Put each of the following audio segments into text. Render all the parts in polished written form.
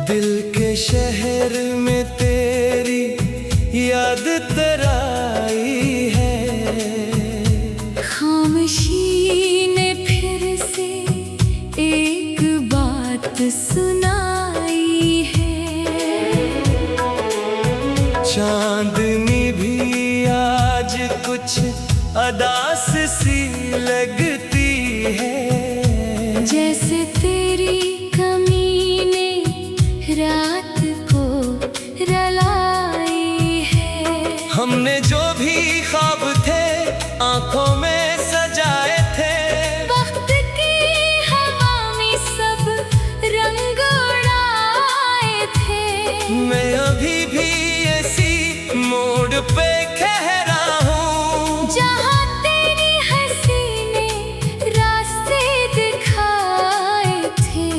दिल के शहर में तेरी याद तराई है। खामोशी ने फिर से एक बात सुनाई है। चांदनी भी आज कुछ अदास सी लगती है। जैसे तेरी कमी ने रात को रुलाई है। हमने जो भी ख्वाब थे आंखों में सजाए थे, वक्त की हवा में सब रंग उड़ाए थे। मैं अभी भी ऐसी मोड़ पे ठहरा हूँ, जहाँ तेरी हंसी ने रास्ते दिखाए थे।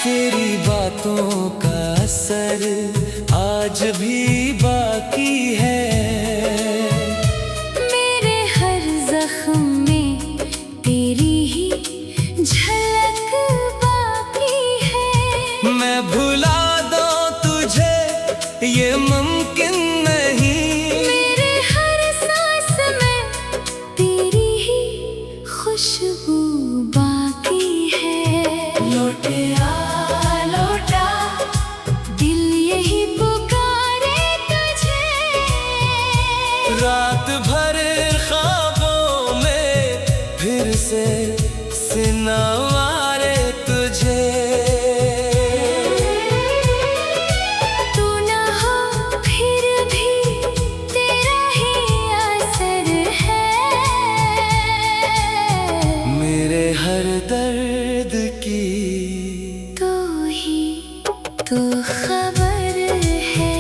तेरी बातों का असर आज भी बाकी है। मेरे हर जख्म में तेरी ही झलक बाकी है। मैं भुला दूं तुझे ये मुमकिन नहीं। मेरे हर सांस में तेरी ही खुशबू बाकी है। लौटे आ लौटा, दिल यही पुकारे तुझे। रात भर ख्वाबों में फिर से सिनवारे तुझे। तू ना हो फिर भी तेरा ही असर है। मेरे हर दर्द की तू ही तो खबर है।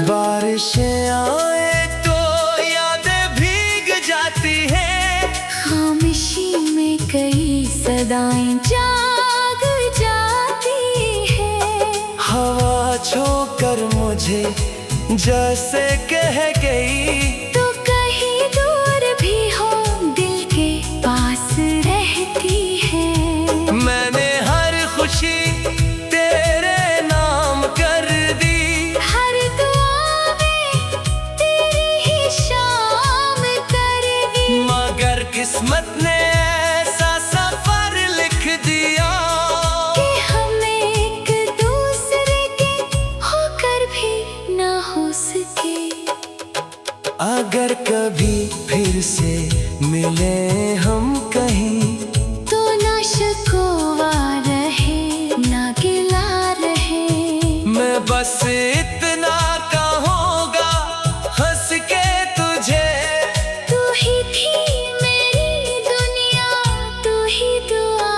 बारिशें आए तो यादें भीग जाती हैं। खामोशी में कई सदाएं जाग जाती है। हवा छोकर मुझे जैसे कह गई, तो कहीं दूर भी हो दिल के पास रहती है। मैंने हर खुशी तेरे नाम कर दी। हर दुआ में तेरी ही शाम कर दी। मगर किस्मत ने ऐसा सफर लिख दिया कि हम एक दूसरे के होकर भी ना हो सके। अगर कभी फिर से मिले हम कहीं, तो ना शिकवा रहे ना गिला रहे। मैं बस इतना कहूँगा हंस के तुझे। तू ही थी मेरी दुनिया, तू ही दुआ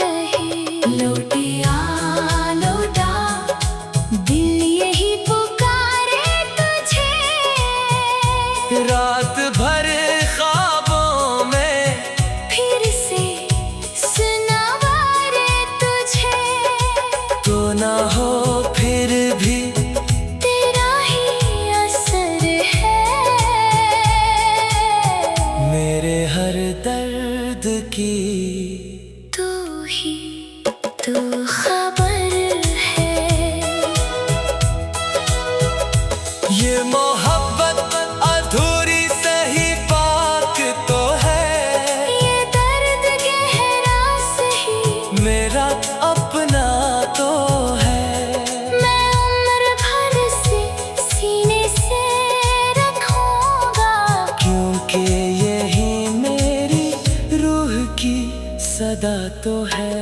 रहे। लौटे आ लौटा, दिल यही पुकारे तुझे। रात भर ख्वाबों में फिर से सुनावारे तुझे। तो ना हो फिर भी तेरा ही असर है। मेरे हर दर्द की तू ही तो खबर है। ये मोहब्बत अधूरी सही पाक तो है। ये दर्द गहरा सही मेरा अपना तो है। मैं उम्र भर से सीने से रखूंगा। क्योंकि यही मेरी रूह की सदा तो है।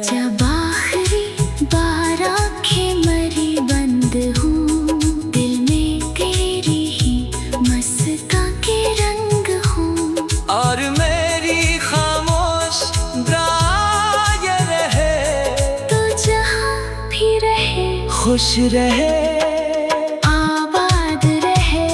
जब आखिरी बार आंखें मरी बंद हूँ, दिल में तेरी ही मस्तां के रंग हूँ। और मेरी खामोश दुआ ये रहे, तो जहाँ भी रहे खुश रहे। आबाद रहे।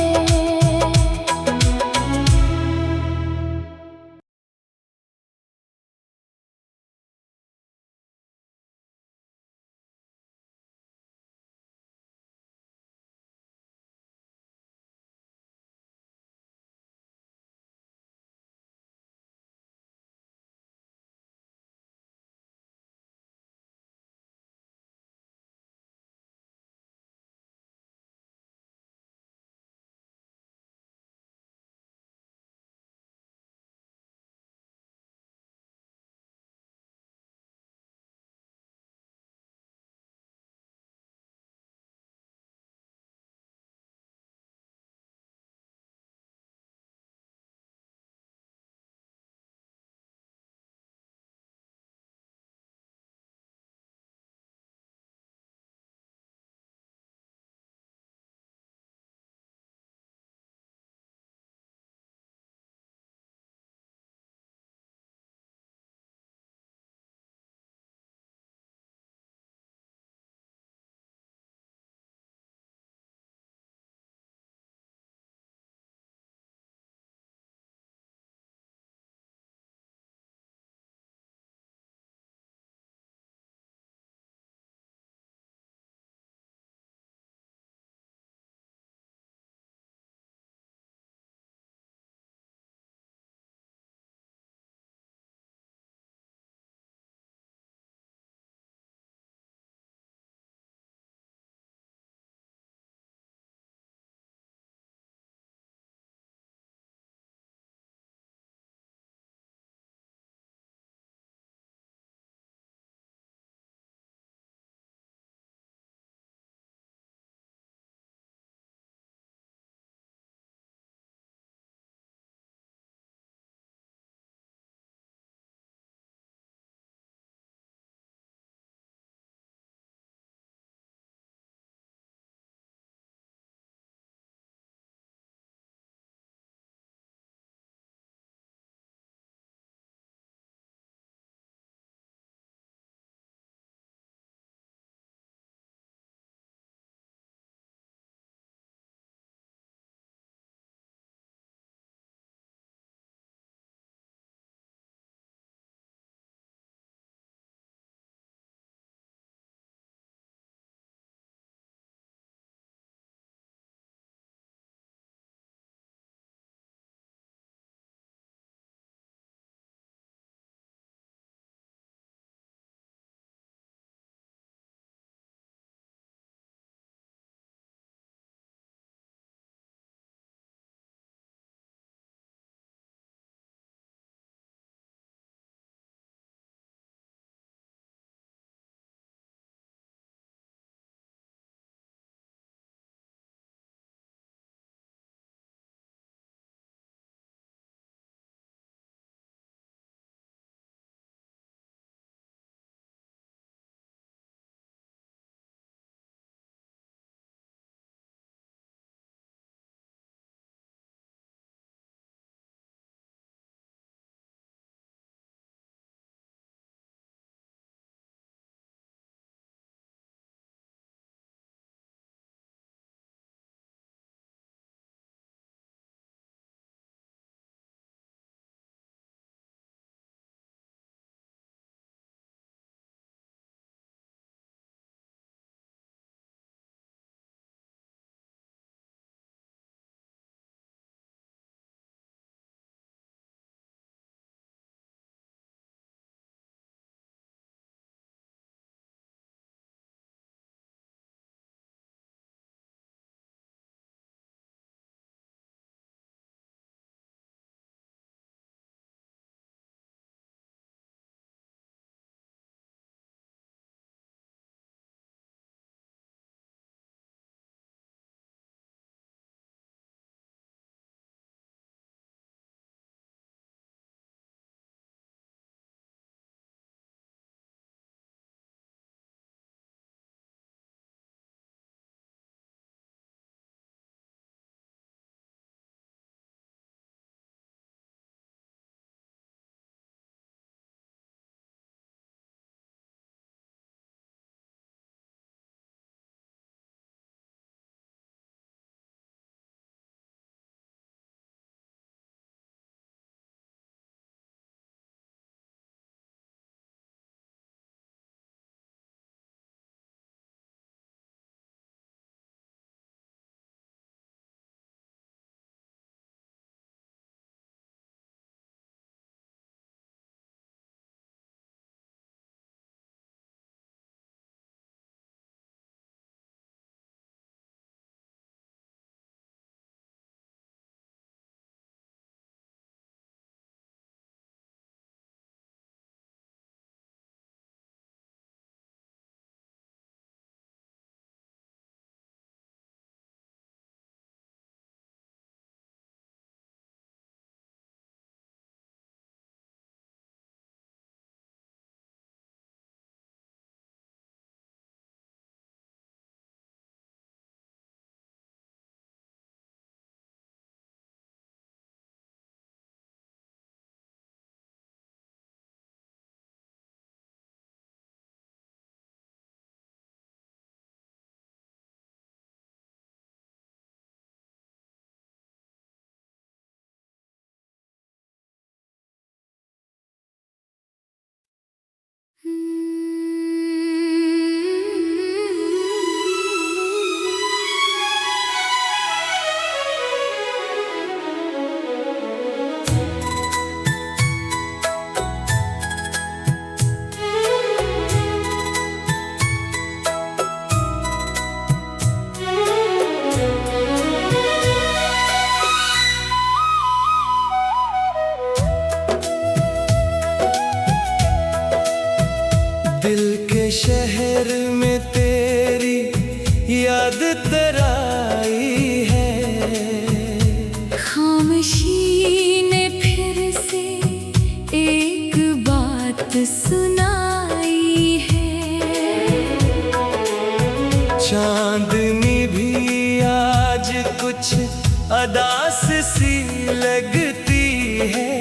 अदास सी लगती है।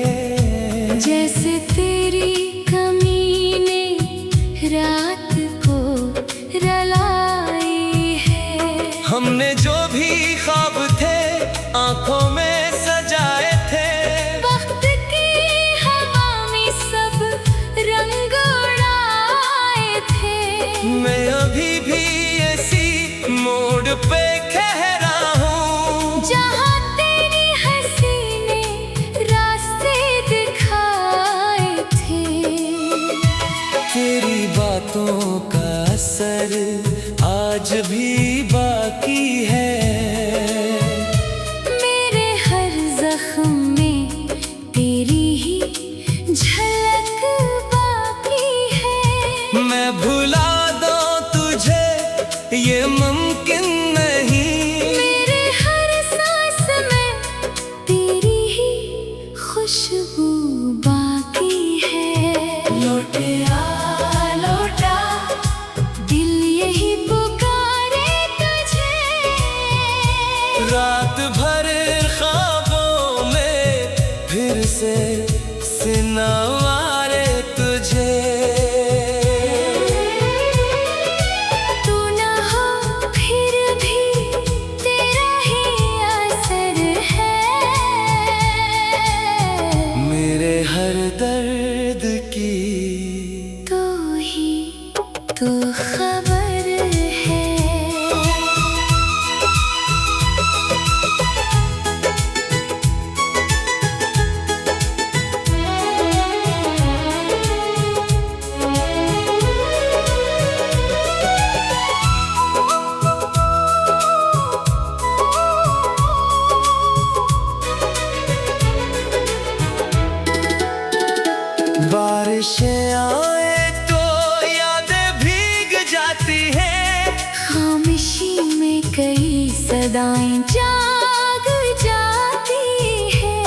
जैसे तेरी कमी ने रात को रलाई है। हमने जो भी ख्वाब थे आंखों में सजाए थे, वक्त की हवा में सब रंग उड़ाए थे। मैं अभी भी ऐसी मोड़ पे ठहरा हूँ, जहाँ तेरी हंसी ने रास्ते दिखाए थे। तेरी बातों का असर आज भी बाकी है। मेरे हर जख्म में तेरी ही झलक बाकी है। मैं भुला दूं तुझे ये मुमकिन नहीं। मेरे हर सांस में तेरी ही खुशबू बाकी है। लौटिया लौटा दिल यही पुकारे तुझे। रात भर ख्वाबों में फिर से सिनवारे तुझे। तू ना हो फिर भी तेरा ही असर है। मेरे हर दर्द की तू ही तो खबर है। बारिशें आए तो यादें भीग जाती हैं। खामोशी में कई सदाएं जाग जाती है।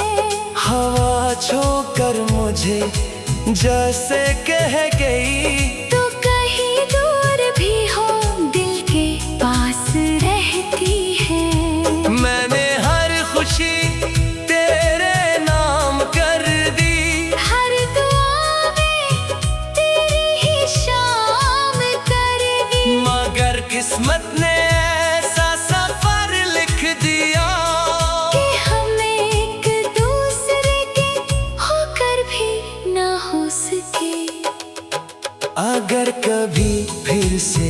हवा छोकर मुझे जैसे कह गई, तो कहीं दूर भी हो दिल के पास रहती है। मैंने हर खुशी तेरे नाम कर दी। हर दुआ में तेरी ही शाम कर दी। मगर किस्मत ने ऐसा सफर लिख दिया कि हम एक दूसरे के होकर भी ना हो सके। अगर कभी फिर से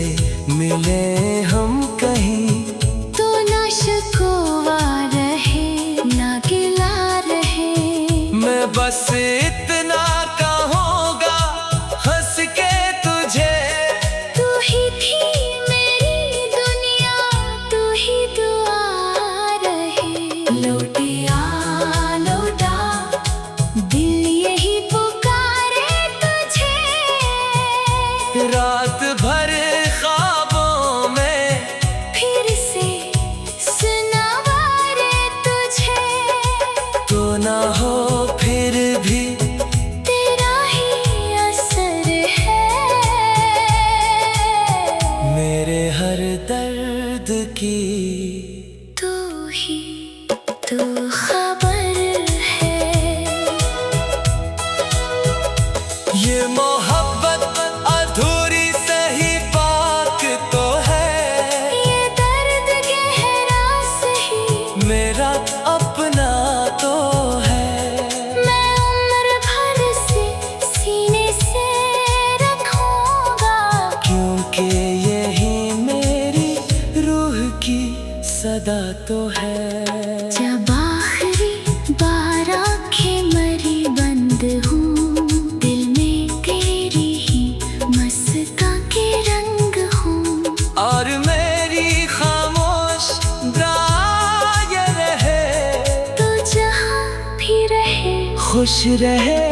मिले हम कहीं, तो ना शिकवा रहे ना गिला रहे। मैं बस इतना कहूँगा हंस के तुझे। तू ही थी मेरी दुनिया, तू ही दुआ रहे। लौटिया लौटा दिल यही पुकारे तुझे। रात भर ख्वाबों में फिर से सुनावारे तुझे। तो ना हो फिर भी तेरा ही असर है। मेरे हर दर्द की तू ही तो खबर है। ये मोहब्बत अधूरी सही पाक तो है। ये दर्द गहरा सही मेरा अपना तो है। मैं उम्र भर से सीने से रखूंगा। क्योंकि यही मेरी रूह की सदा तो है। जब आखिरी बार आंखें मरी बंद हूँ, दिल में तेरी ही मस्तां के रंग हूँ। और मेरी खामोश दुआ ये रहे, तो जहाँ भी रहे खुश रहे।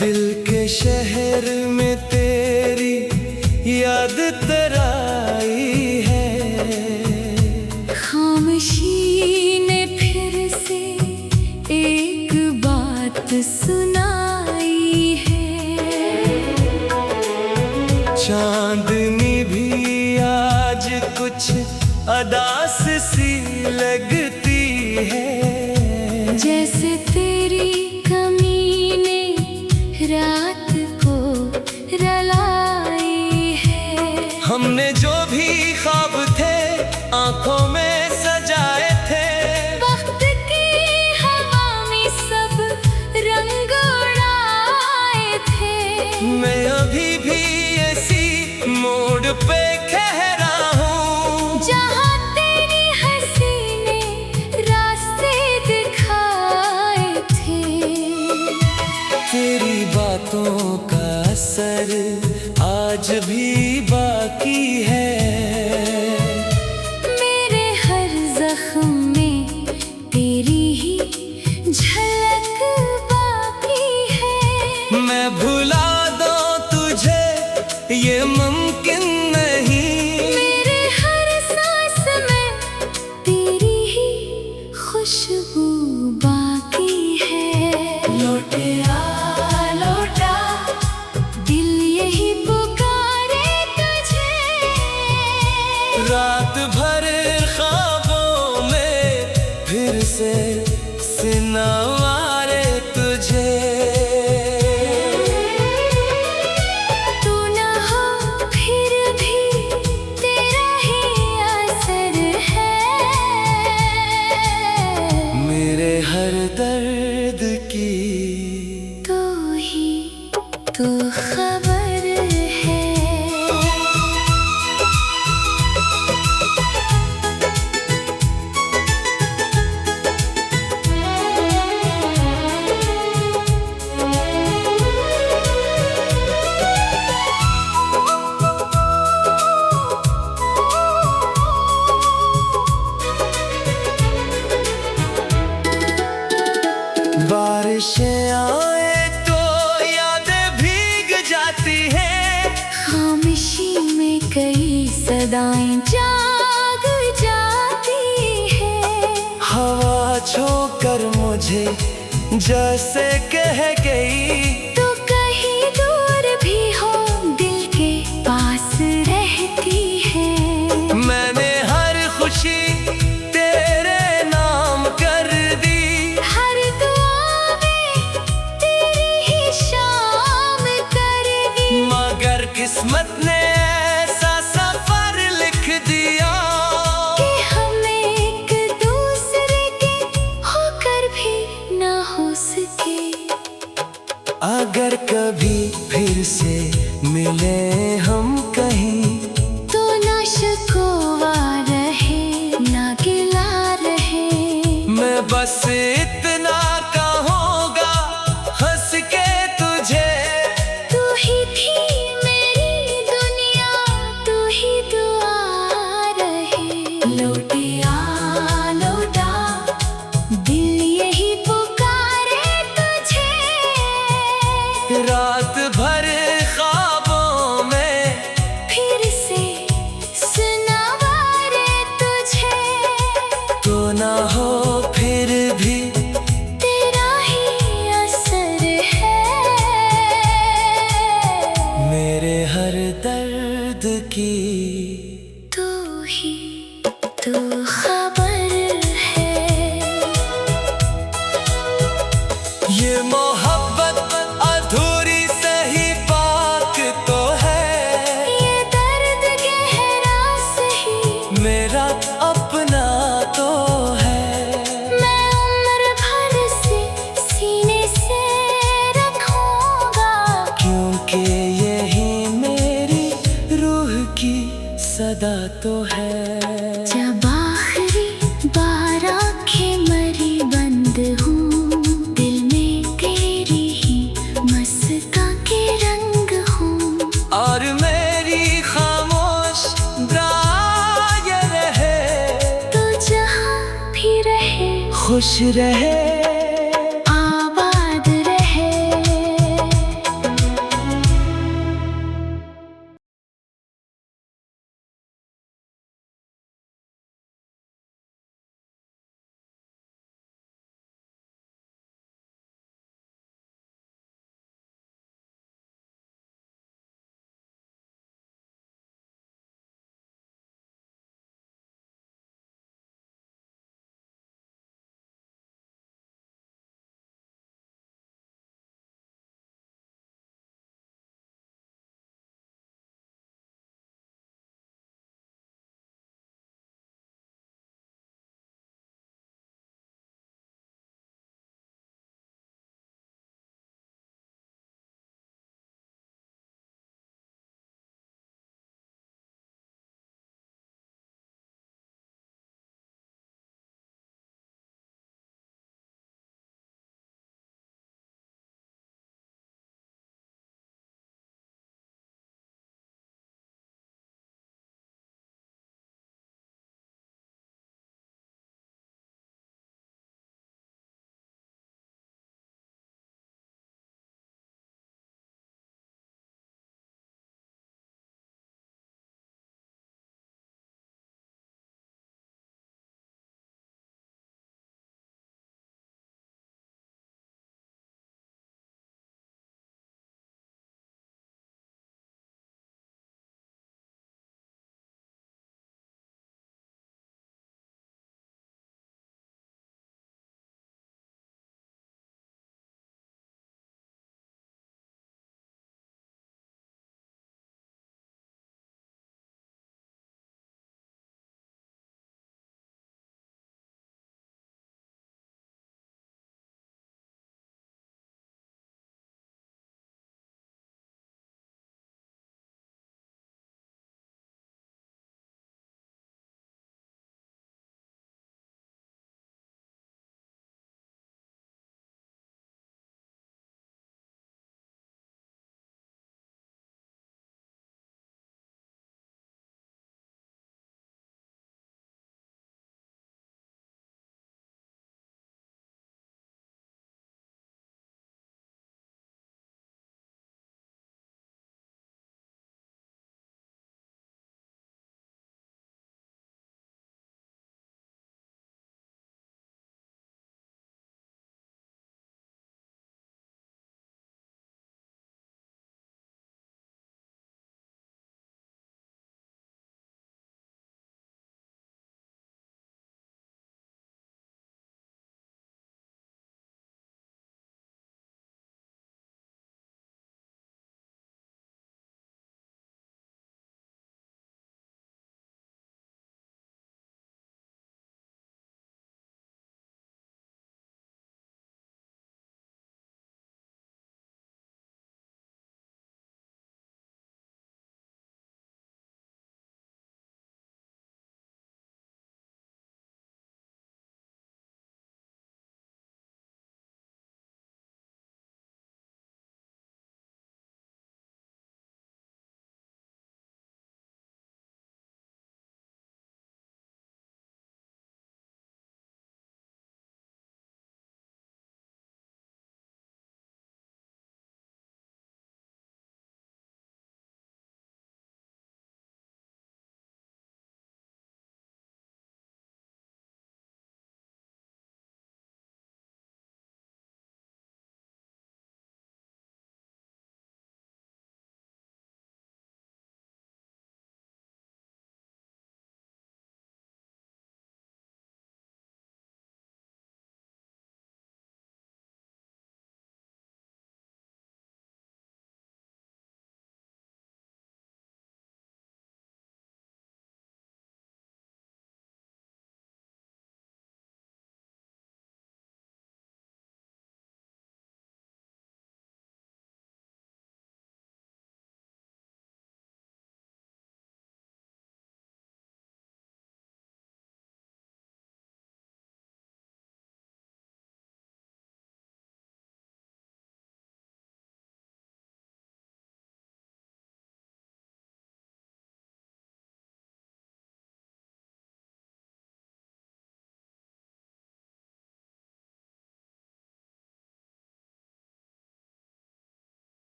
दिल के शहर में तेरी याद तराई है। खामोशी ने फिर से एक बात सुनाई है। चांदनी भी आज कुछ अदास सी लगती है। जैसे तेरी कमी ने रात को रलाई है। हमने जो भी ख्वाब थे आंखों में सजाए थे, वक्त की हवा में सब रंग उड़ाए थे। मैं अभी भी ऐसी मोड़ पे ठहरा हूँ, जहाँ तेरी हंसी ने रास्ते दिखाए थे। तेरी बातों का असर आज भी बाकी है। मेरे हर जख्म में तेरी ही झलक बाकी है। मैं भुला दूं तुझे ये मुमकिन नहीं। मेरे हर सांस में तेरी ही खुशबू बाकी है। लौटे आ लौटा, दिल यही पुकारे तुझे। रात भर ख्वाबों में फिर से सिनवारे तुझे। तू ना हो फिर भी तेरा ही असर है। मेरे हर दर्द की तू ही तो खबर है। बारिशें आए तो यादें भीग जाती हैं। खामोशी में कई सदाएं जाग जाती है। हवा छोकर मुझे जैसे कह गई, तो कहीं दूर भी हो दिल के पास रहती है। मैंने हर खुशी तेरे नाम कर दी। हर दुआ में तेरी ही शाम कर दी। मगर किस्मत ने ऐसा सफर लिख दिया कि हम एक दूसरे के होकर भी ना हो सके। अगर कभी फिर से मिले हम कहीं, तो ना शिकवा रहे ना गिला रहे। मैं बस इतना कहूँगा हंस के तुझे। तू ही थी मेरी दुनिया, तू ही दुआ रहे। लौटे आ लौटा, दिल यही पुकारे तुझे। रात भर ख्वाबों में फिर से सुनावारे तुझे। तो ना हो फिर भी तेरा ही असर है। मेरे हर दर्द की तू ही तो खबर है। ये मोहब्बत अधूरी सही पाक तो है। ये दर्द गहरा सही मेरा अपना तो है। मैं उम्र भर से सीने से रखूंगा। क्योंकि यही मेरी रूह की सदा तो है। जब आखिरी बार आंखें मरी बंद हूँ, दिल में तेरी ही मस्तां के रंग हूँ। और मेरी खामोश दुआ ये रहे, तो जहाँ भी रहे खुश रहे, आबाद रहे।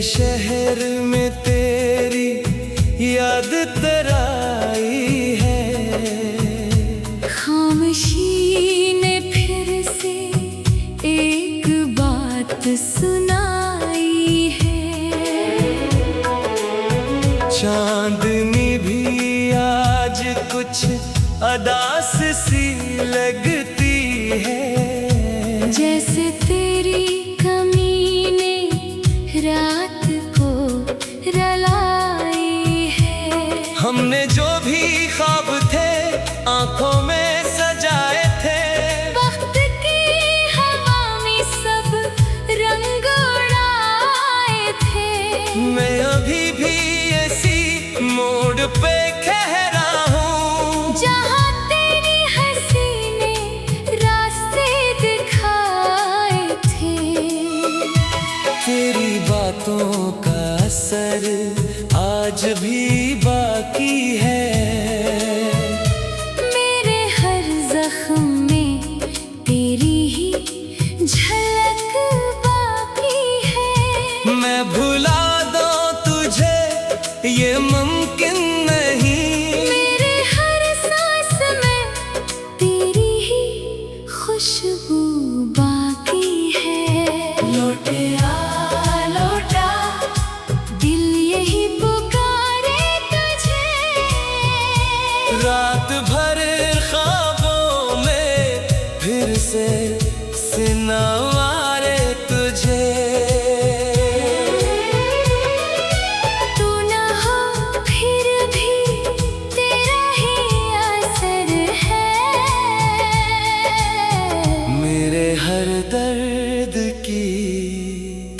शहर में तेरी याद तराई है। खामोशी ने फिर से एक बात सुनाई है। चांदनी भी आज कुछ अदास सी लगती है। जैसे तेरी कमी ने रात को रलाई है। हमने जो भी ख्वाब थे आंखों में सजाए थे, वक्त की हवा में सब रंग उड़ाए थे। मैं अभी भी ऐसी मोड़ पे ठहरा हूँ, जहाँ तेरी हंसी ने रास्ते दिखाए थे। तेरी बातों का असर आज भी बाकी है। मेरे हर जख्म में तेरी ही झलक बाकी है। मैं भुला दूं तुझे ये मुमकिन नहीं। मेरे हर सांस में तेरी ही खुशबू बाकी है। लौटा लौटा दिल यही पुकारे तुझे। रात भर ख्वाबों में फिर से सिनवारे तुझे। तू ना हो फिर भी तेरा ही असर है। मेरे हर दर्द की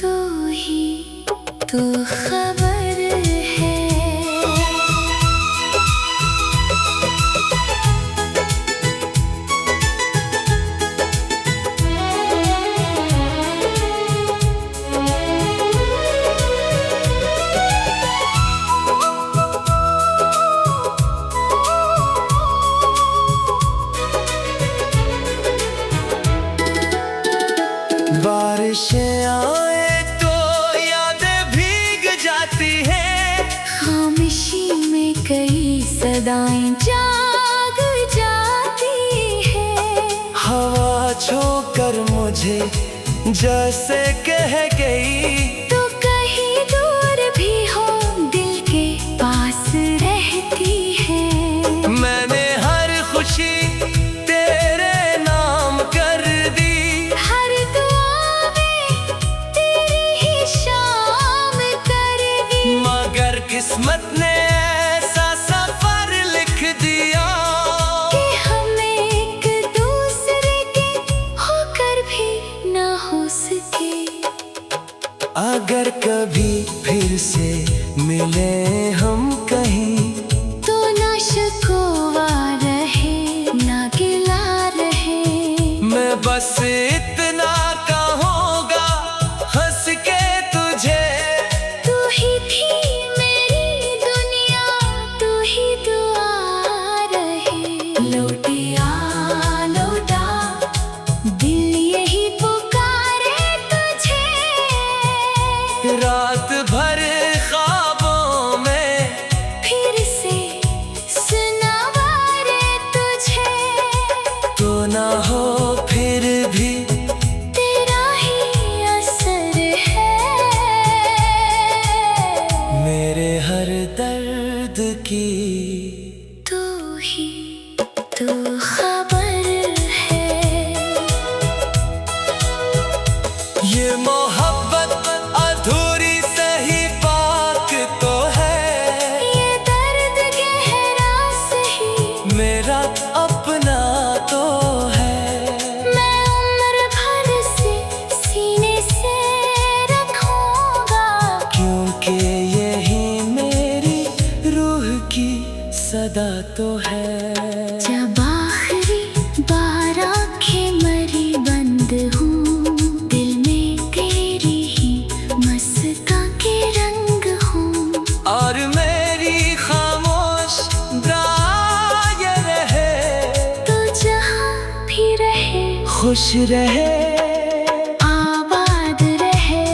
तू ही तो खबर है। बारिशें आए तो यादें भीग जाती हैं। खामोशी में कई सदाएं जाग जाती है। हवा छोकर मुझे जैसे कह गई, तो कहीं दूर भी हो दिल के पास रहती है। मैंने हर खुशी तेरे नाम कर दी। हर दुआ में तेरी ही शाम कर दी। मगर किस्मत ने ऐसा सफर लिख दिया कि हम एक दूसरे के होकर भी ना हो सके। अगर कभी फिर से मिले हम कहीं, तो ना शिकवा रहे ना गिला रहे। मैं बस इतना कहूँगा हंस के तुझे। तू ही थी मेरी दुनिया, तू ही दुआ रहे। लौटिया लौटा दिल यही पुकारे तुझे। रात भर ख्वाबों में फिर से सुनावारे तुझे। तो ना हो फिर भी तेरा ही असर है। मेरे हर दर्द की तू ही तो खबर है। ये मोहब्बत अधूरी सही पाक तो है। ये दर्द गहरा सही मेरा अपना तो है। मैं उम्र भर से सीने से रखूंगा। क्योंकि यही मेरी रूह की सदा तो है। जब आखिरी बार आंखें मरी बंद हूँ, दिल में तेरी ही मस्तां के रंग हूँ। और मेरी खामोश दुआ ये रहे, तो जहाँ भी रहे खुश रहे। आबाद रहे।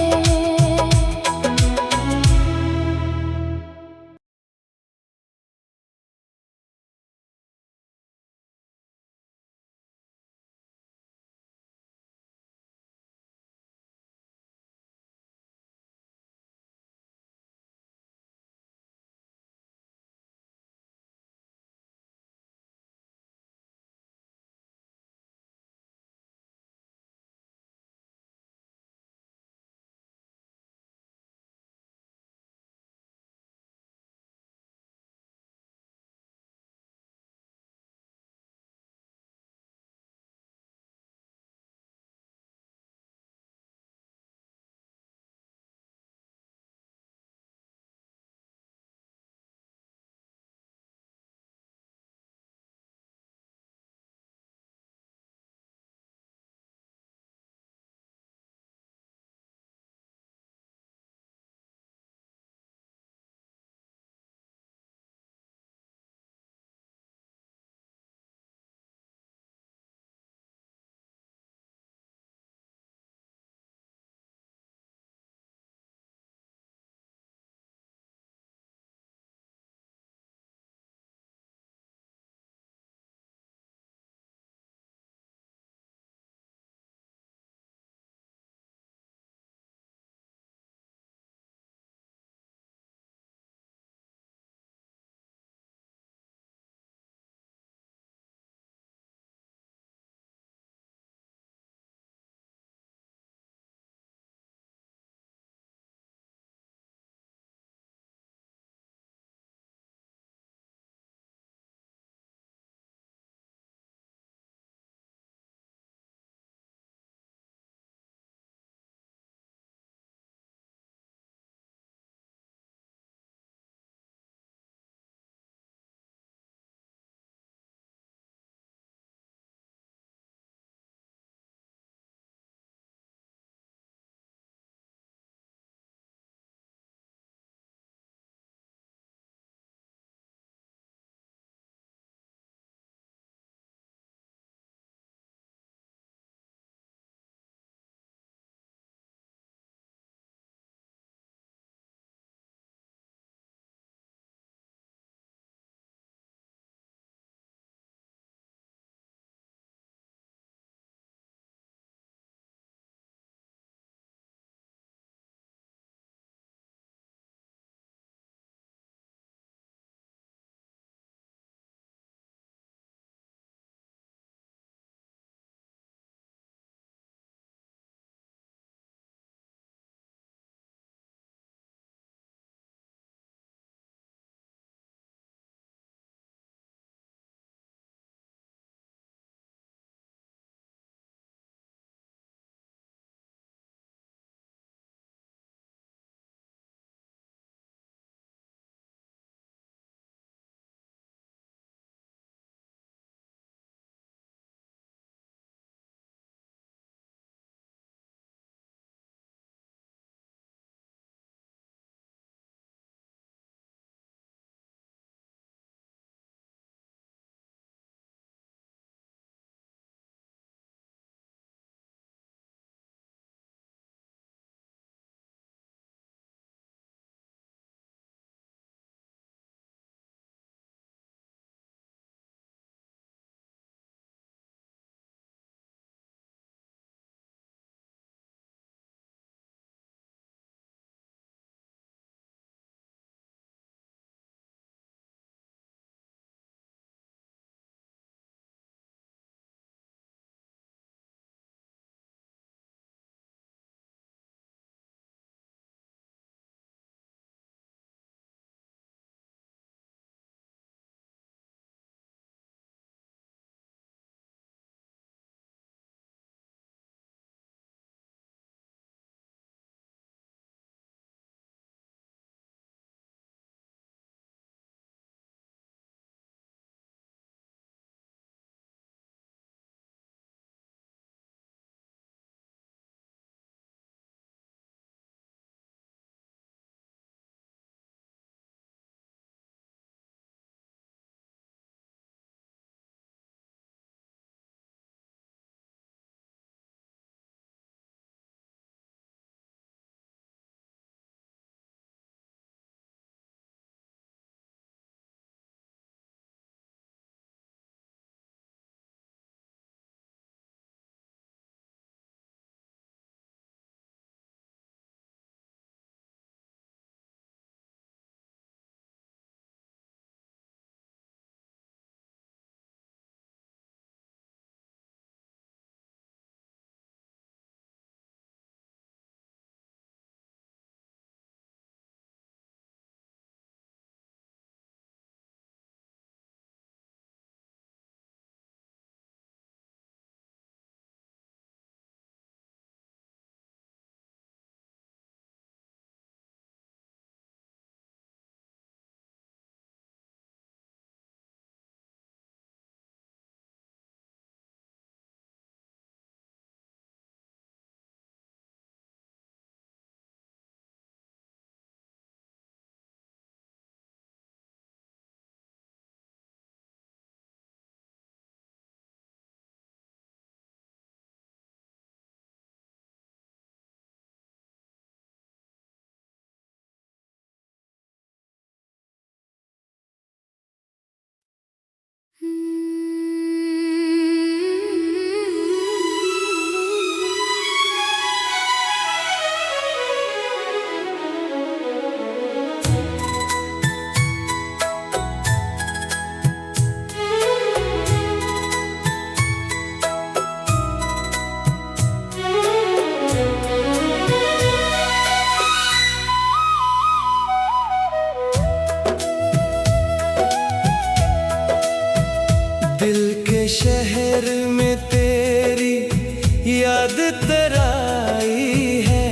याद तराई है।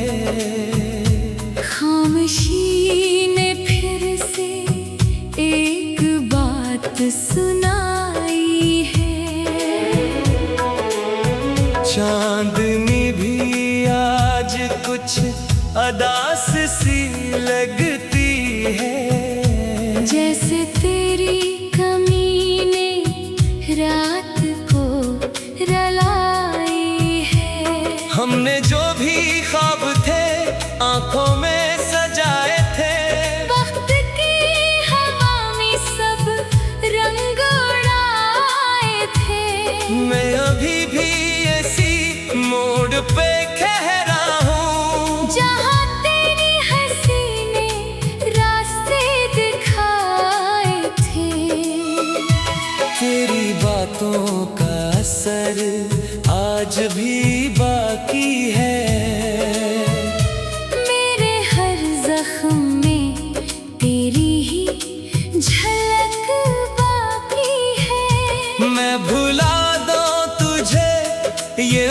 खामोशी ने फिर से एक बात सुनाई है। चांदनी भी आज कुछ अदास सी लगती है। जैसे तेरी कमी ने रात को रलाई है। हमने जो भी ख्वाब थे आंखों में सजाए थे, वक्त की हवा में सब रंग उड़ाए थे। मैं अभी भी इसी मोड़ पे ठहरा हूँ, जहाँ तेरी हंसी ने रास्ते दिखाए थे। तेरी बातों का असर आज भी बाकी है। मेरे हर जख्म में तेरी ही झलक बाकी है। मैं भुला दूं तुझे ये